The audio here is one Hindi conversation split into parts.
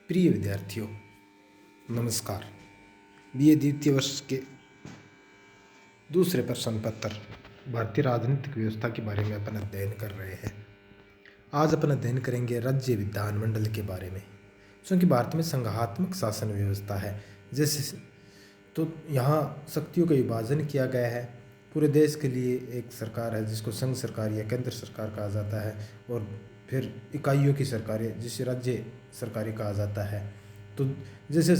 प्रिय विद्यार्थियों, नमस्कार। बीए द्वितीय वर्ष के दूसरे प्रश्न पत्र भारतीय राजनीतिक व्यवस्था के बारे में अपन अध्ययन कर रहे हैं। आज अपन अध्ययन करेंगे राज्य विधानमंडल के बारे में। क्योंकि भारत में संघात्मक शासन व्यवस्था है, जैसे तो यहाँ शक्तियों का विभाजन किया गया है। पूरे देश के लिए एक सरकार है जिसको संघ सरकार या केंद्र सरकार कहा जाता है, और फिर इकाइयों की सरकारें जिसे राज्य सरकारें कहा जाता है। तो जैसे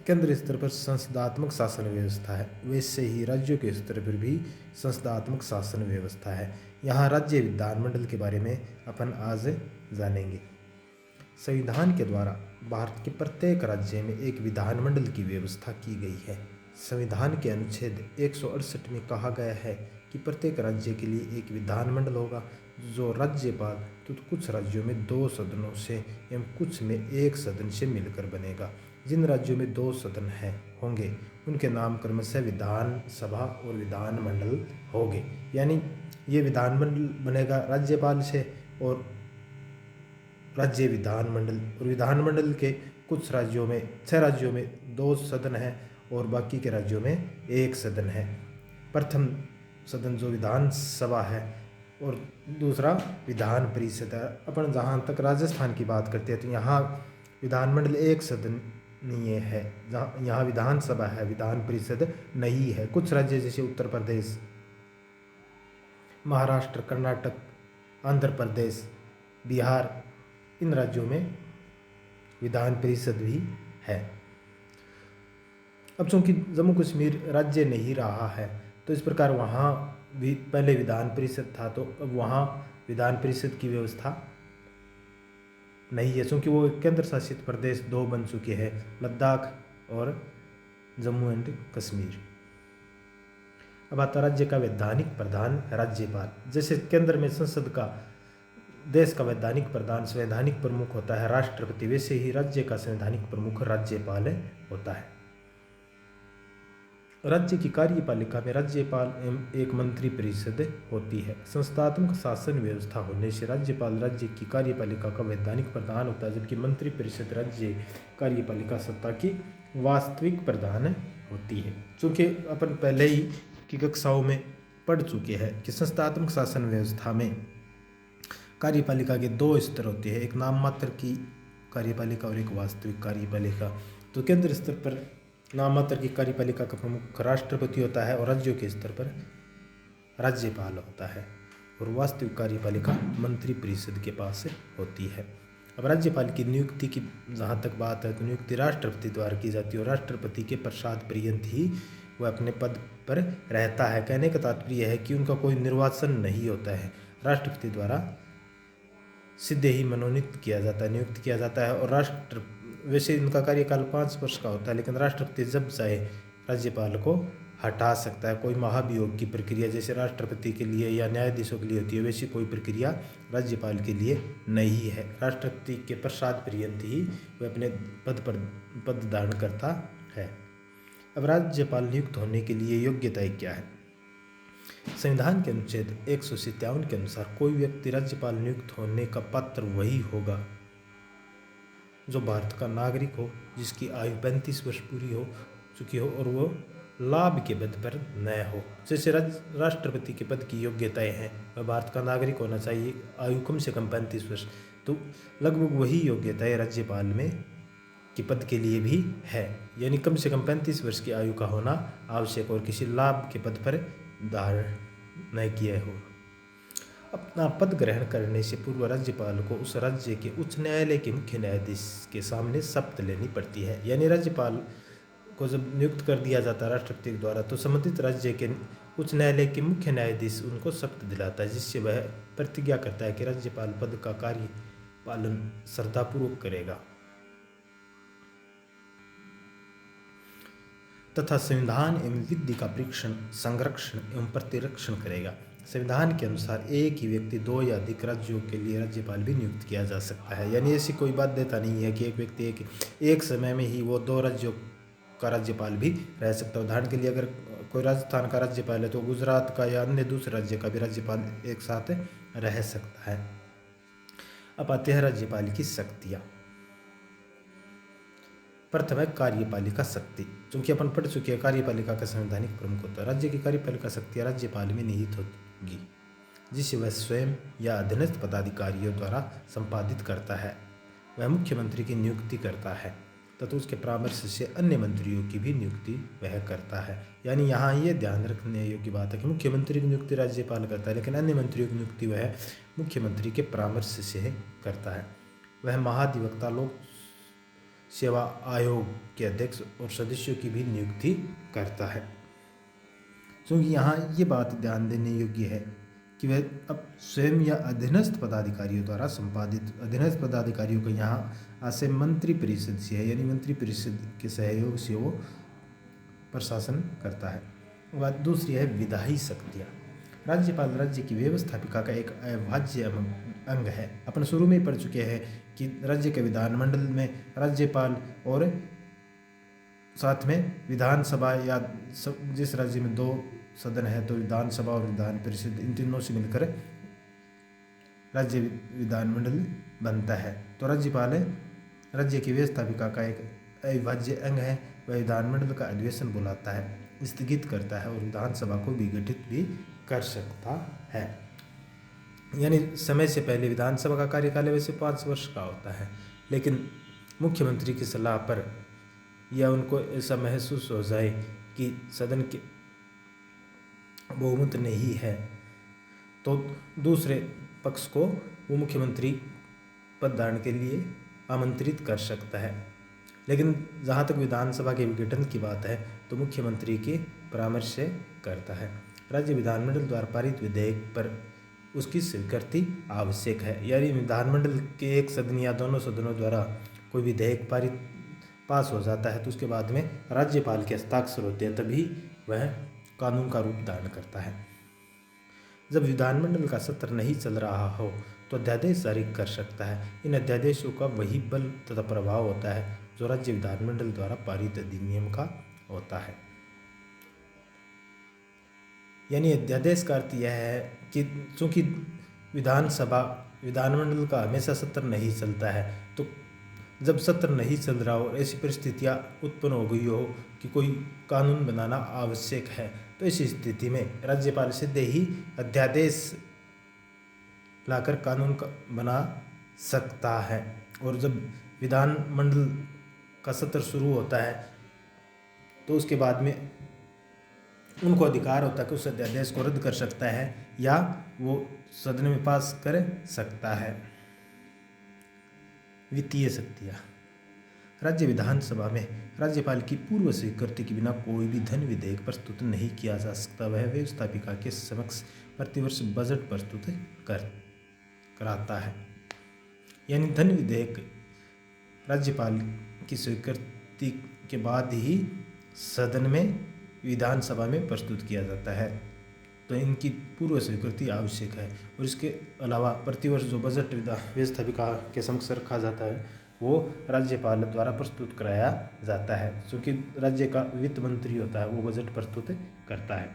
केंद्र स्तर पर संसदात्मक शासन व्यवस्था है, वैसे ही राज्यों के स्तर पर भी संसदात्मक शासन व्यवस्था है। यहाँ राज्य विधानमंडल के बारे में अपन आज जानेंगे। संविधान के द्वारा भारत के प्रत्येक राज्य में एक विधानमंडल की व्यवस्था की गई है। संविधान के अनुच्छेद 168 में कहा गया है कि प्रत्येक राज्य के लिए एक विधानमंडल होगा, जो राज्यपाल तो कुछ राज्यों में 2 सदनों से एवं कुछ में 1 सदन से मिलकर बनेगा। जिन राज्यों में 2 सदन होंगे उनके नाम क्रमशः विधानसभा और विधानमंडल होंगे। यानी ये विधानमंडल बनेगा राज्यपाल से और राज्य विधानमंडल, और विधानमंडल के कुछ राज्यों में 6 राज्यों में 2 सदन है और बाकी के राज्यों में 1 सदन है। प्रथम सदन जो विधानसभा है और दूसरा विधान परिषद है। अपन जहाँ तक राजस्थान की बात करते हैं तो यहाँ विधानमंडल 1 सदन नहीं है, जहाँ यहाँ विधानसभा है, विधान परिषद नहीं है। कुछ राज्य जैसे उत्तर प्रदेश, महाराष्ट्र, कर्नाटक, आंध्र प्रदेश, बिहार, इन राज्यों में विधान परिषद भी है। अब चूंकि जम्मू कश्मीर राज्य नहीं रहा है तो इस प्रकार वहाँ भी पहले विधान परिषद था, तो अब वहाँ विधान परिषद की व्यवस्था नहीं है, क्योंकि वो केंद्र शासित प्रदेश 2 बन चुके हैं, लद्दाख और जम्मू एंड कश्मीर। अब आता राज्य का वैधानिक प्रधान राज्यपाल। जैसे केंद्र में संसद का, देश का वैधानिक प्रधान संवैधानिक प्रमुख होता है राष्ट्रपति, वैसे ही राज्य का संवैधानिक प्रमुख राज्यपाल होता है। राज्य की कार्यपालिका में राज्यपाल एवं एक मंत्री परिषद होती है। संस्थात्मक शासन व्यवस्था होने से राज्यपाल राज्य की कार्यपालिका का वैधानिक प्रधान होता है, जबकि मंत्री परिषद राज्य कार्यपालिका सत्ता की वास्तविक प्रधान होती है। चूँकि अपन पहले ही की कक्षाओं में पढ़ चुके हैं कि संस्थात्मक शासन व्यवस्था में कार्यपालिका के 2 स्तर होते हैं, एक नाम मात्र की कार्यपालिका और एक वास्तविक कार्यपालिका। तो केंद्र स्तर पर नाम मात्र की कार्यपालिका का प्रमुख राष्ट्रपति होता है और राज्यों के स्तर पर राज्यपाल होता है, और वास्तविक कार्यपालिका मंत्री परिषद के पास होती है। अब राज्यपाल की नियुक्ति की जहाँ तक बात है तो नियुक्ति राष्ट्रपति द्वारा की जाती है और राष्ट्रपति के प्रसाद पर्यंत ही वह अपने पद पर रहता है। कहने का तात्पर्य है कि उनका कोई निर्वाचन नहीं होता है, राष्ट्रपति द्वारा सीधे ही मनोनीत किया जाता है, नियुक्त किया जाता है। और वैसे इनका कार्यकाल 5 वर्ष का होता है, लेकिन राष्ट्रपति जब चाहे राज्यपाल को हटा सकता है। कोई महाभियोग की प्रक्रिया जैसे राष्ट्रपति के लिए या न्यायाधीशों के लिए होती है, वैसी कोई प्रक्रिया राज्यपाल के लिए नहीं है। राष्ट्रपति के प्रसाद पर्यंत ही वह अपने पद धारण करता है। अब राज्यपाल नियुक्त होने के लिए योग्यताएं क्या है? संविधान के अनुच्छेद 157 के अनुसार कोई व्यक्ति राज्यपाल नियुक्त होने का पात्र वही होगा जो भारत का नागरिक हो, जिसकी आयु 35 वर्ष पूरी हो चुकी हो और वो लाभ के पद पर न हो। जैसे राष्ट्रपति के पद की योग्यताएं हैं, वह भारत का नागरिक होना चाहिए, आयु कम से कम 35 वर्ष, तो लगभग वही योग्यताएं राज्यपाल में के पद के लिए भी है। यानी कम से कम 35 वर्ष की आयु का होना आवश्यक और किसी लाभ के पद पर धारण न किया हो। अपना पद ग्रहण करने से पूर्व राज्यपाल को उस राज्य के उच्च न्यायालय के मुख्य न्यायाधीश के सामने शपथ लेनी पड़ती है। यानी राज्यपाल को जब नियुक्त कर दिया जाता है राष्ट्रपति द्वारा, तो संबंधित राज्य के उच्च न्यायालय के मुख्य न्यायाधीश उनको शपथ दिलाता है, जिससे वह प्रतिज्ञा करता है कि राज्यपाल पद का कार्य पालन श्रद्धापूर्वक करेगा तथा संविधान एवं विधि का परीक्षण, संरक्षण एवं प्रतिरक्षण करेगा। संविधान के अनुसार एक ही व्यक्ति 2 या अधिक राज्यों के लिए राज्यपाल भी नियुक्त किया जा सकता है। यानी ऐसी कोई बाध्यता नहीं है कि एक व्यक्ति एक समय में ही वो 2 राज्यों का राज्यपाल भी रह सकता है। उदाहरण के लिए अगर कोई राजस्थान का राज्यपाल है तो गुजरात का या अन्य दूसरे राज्य का भी राज्यपाल एक साथ रह सकता है। अब आते हैं राज्यपाल की शक्तियाँ। प्रथम है कार्यपालिका शक्ति। चूंकि अपन पढ़ चुके हैं कार्यपालिका का संवैधानिक प्रमुख होता है। राज्य की कार्यपालिका शक्ति राज्यपाल में निहित होगी, जिसे वह स्वयं या अधीनस्थ पदाधिकारियों द्वारा संपादित करता है। वह मुख्यमंत्री की नियुक्ति करता है तथा उसके परामर्श से अन्य मंत्रियों की भी नियुक्ति वह करता है। यानी यहाँ ये ध्यान रखने योग्य बात है कि मुख्यमंत्री की नियुक्ति राज्यपाल करता है, लेकिन अन्य मंत्रियों की नियुक्ति वह मुख्यमंत्री के परामर्श से करता है। वह महाधिवक्ता लोक सेवा आयोग के अध्यक्ष और सदस्यों की भी नियुक्ति करता है। क्योंकि यहाँ ये बात ध्यान देने योग्य है कि वह अब स्वयं या अधीनस्थ पदाधिकारियों द्वारा संपादित, अधीनस्थ पदाधिकारियों का यहाँ आशय मंत्री परिषद से है, यानी मंत्री परिषद के सहयोग से वो प्रशासन करता है। बात दूसरी है विधायी शक्तियाँ। राज्यपाल राज्य की व्यवस्थापिका का एक अविभाज्य अंग है। अपन शुरू में ही पढ़ चुके हैं कि राज्य के विधानमंडल में राज्यपाल और साथ में विधानसभा, या जिस राज्य में 2 सदन है तो विधानसभा और विधान परिषद, इन तीनों से मिलकर राज्य विधानमंडल बनता है। तो राज्यपाल राज्य की व्यवस्थापिका का एक अविभाज्य अंग है। वह विधानमंडल का अधिवेशन बुलाता है, स्थगित करता है और विधानसभा को विघटित भी कर सकता है। यानी समय से पहले विधानसभा का कार्यकाल वैसे 5 वर्ष का होता है, लेकिन मुख्यमंत्री की सलाह पर या उनको ऐसा महसूस हो जाए कि सदन के बहुमत नहीं है तो दूसरे पक्ष को वो मुख्यमंत्री पद धारण के लिए आमंत्रित कर सकता है। लेकिन जहाँ तक विधानसभा के विघटन की बात है तो मुख्यमंत्री के परामर्श से करता है। राज्य विधानमंडल द्वारा पारित विधेयक पर उसकी स्वीकृति आवश्यक है। यानी विधानमंडल के एक सदन या दोनों सदनों द्वारा कोई विधेयक पास हो जाता है तो उसके बाद में राज्यपाल के हस्ताक्षर होते हैं, तभी वह कानून का रूप धारण करता है। जब विधानमंडल का सत्र नहीं चल रहा हो तो अध्यादेश जारी कर सकता है। इन अध्यादेशों का वही बल तथा प्रभाव होता है जो राज्य विधानमंडल द्वारा पारित अधिनियम का होता है। यानी अध्यादेश का अर्थ यह है कि चूंकि विधानमंडल का हमेशा सत्र नहीं चलता है, तो जब सत्र नहीं चल रहा हो, ऐसी परिस्थितियाँ उत्पन्न हो गई हो कि कोई कानून बनाना आवश्यक है, तो इस स्थिति में राज्यपाल सीधे ही अध्यादेश लाकर कानून का बना सकता है। और जब विधानमंडल का सत्र शुरू होता है तो उसके बाद में उनको अधिकार होता है कि उस अध्यादेश को रद्द कर सकता है या वो सदन में पास कर सकता है। वित्तीय शक्तियाँ। राज्य विधानसभा में राज्यपाल की पूर्व स्वीकृति के बिना कोई भी धन विधेयक प्रस्तुत नहीं किया जा सकता। वह व्यवस्थापिका के समक्ष प्रतिवर्ष बजट प्रस्तुत कराता है। यानी धन विधेयक राज्यपाल की स्वीकृति के बाद ही सदन में, विधानसभा में प्रस्तुत किया जाता है, तो इनकी पूर्व स्वीकृति आवश्यक है। और इसके अलावा प्रतिवर्ष जो बजट व्यवस्थापिका के समक्ष रखा जाता है वो राज्यपाल द्वारा प्रस्तुत कराया जाता है, क्योंकि राज्य का वित्त मंत्री होता है, वो बजट प्रस्तुत करता है।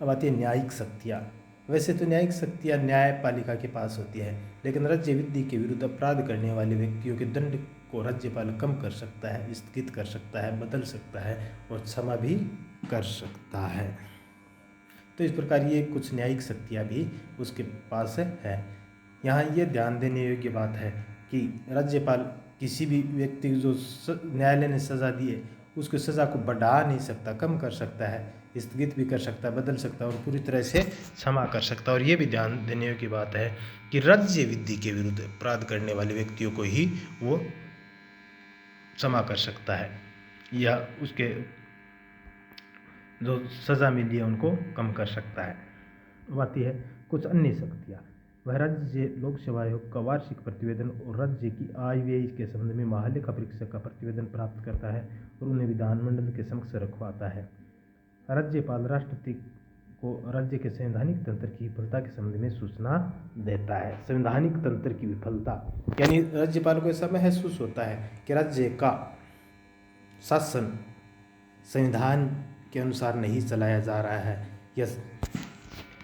अब आती है न्यायिक शक्तियाँ। वैसे तो न्यायिक शक्तियाँ न्यायपालिका के पास होती है, लेकिन राज्य विधि के विरुद्ध अपराध करने वाले व्यक्तियों के दंड को राज्यपाल कम कर सकता है, स्थगित कर सकता है, बदल सकता है और क्षमा भी कर सकता है। तो इस प्रकार ये कुछ न्यायिक शक्तियाँ भी उसके पास है। यहाँ ये ध्यान देने योग्य बात है कि राज्यपाल किसी भी व्यक्ति जो न्यायालय ने सज़ा दी है उसकी सज़ा को बढ़ा नहीं सकता, कम कर सकता है, स्थगित भी कर सकता है, बदल सकता है और पूरी तरह से क्षमा कर सकता है। और ये भी ध्यान देने योग्य बात है कि राज्य विधि के विरुद्ध अपराध करने वाले व्यक्तियों को ही वो क्षमा कर सकता है या उसके जो सज़ा मिली है उनको कम कर सकता है। बात यह है कुछ अन्य शक्तियाँ। वह राज्य लोक सेवा आयोग का वार्षिक प्रतिवेदन और राज्य की आय व्यय के संबंध में महालेखा परीक्षक का प्रतिवेदन प्राप्त करता है और उन्हें विधानमंडल के समक्ष रखवाता है। राज्यपाल राष्ट्रपति को राज्य के संवैधानिक तंत्र की विफलता के संबंध में सूचना देता है। संवैधानिक तंत्र की विफलता यानी राज्यपाल को ऐसा महसूस होता है कि राज्य का शासन संविधान के अनुसार नहीं चलाया जा रहा है या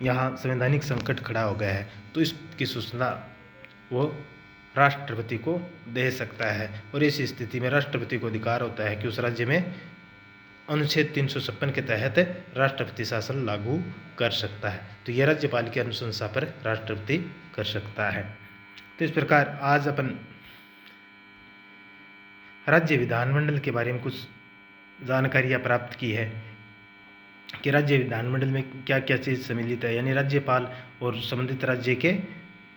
यहाँ संवैधानिक संकट खड़ा हो गया है, तो इसकी सूचना वो राष्ट्रपति को दे सकता है। और इस स्थिति में राष्ट्रपति को अधिकार होता है कि उस राज्य में अनुच्छेद 356 के तहत राष्ट्रपति शासन लागू कर सकता है। तो यह राज्यपाल की अनुशंसा पर राष्ट्रपति कर सकता है। तो इस प्रकार आज अपन राज्य विधानमंडल के बारे में कुछ जानकारियाँ प्राप्त की है कि राज्य विधानमंडल में क्या क्या चीज़ सम्मिलित है, यानी राज्यपाल और संबंधित राज्य के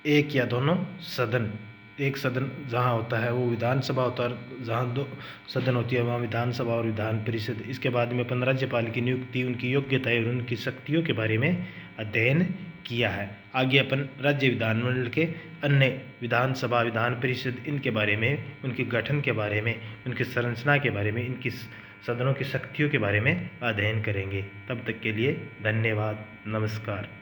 एक या दोनों सदन, एक सदन जहाँ होता है वो विधानसभा होता है, जहाँ दो सदन होती है वहाँ विधानसभा और विधान परिषद। इसके बाद में अपन राज्यपाल की नियुक्ति, उनकी योग्यता और उनकी शक्तियों के बारे में अध्ययन किया है। आगे अपन राज्य विधानमंडल के अन्य विधानसभा, विधान परिषद, इनके बारे में, उनके गठन के बारे में, उनकी संरचना के बारे में, इनकी सदनों की शक्तियों के बारे में अध्ययन करेंगे। तब तक के लिए धन्यवाद, नमस्कार।